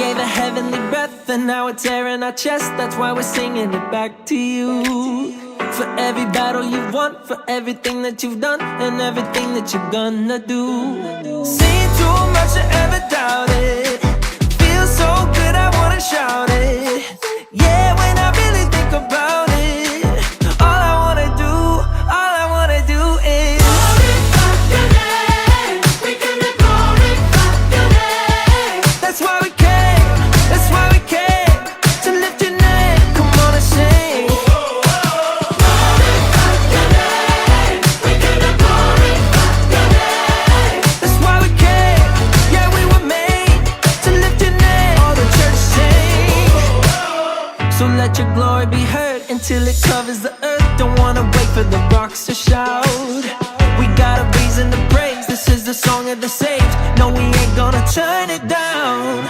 gave a heavenly breath, and now it's air in our chest. That's why we're singing it back to you. For every battle you've won, for everything that you've done, and everything that you're gonna do. Seen too much to ever doubt it. Feels so good, I wanna shout it. Yeah, when I really think about it, all I wanna do is glorify your name. We're gonna glorify your name. That's why we came, that's why we came, to lift your name. Come on and sing. Glorify your name. We're gonna glorify your name. That's why we came, yeah, we were made to lift your name. All the church sing. So let your glory be heard until it covers the earth. Don't wanna wait for the rocks to shout. We got a reason to praise. This is the song of the saved. No, we ain't gonna turn it down.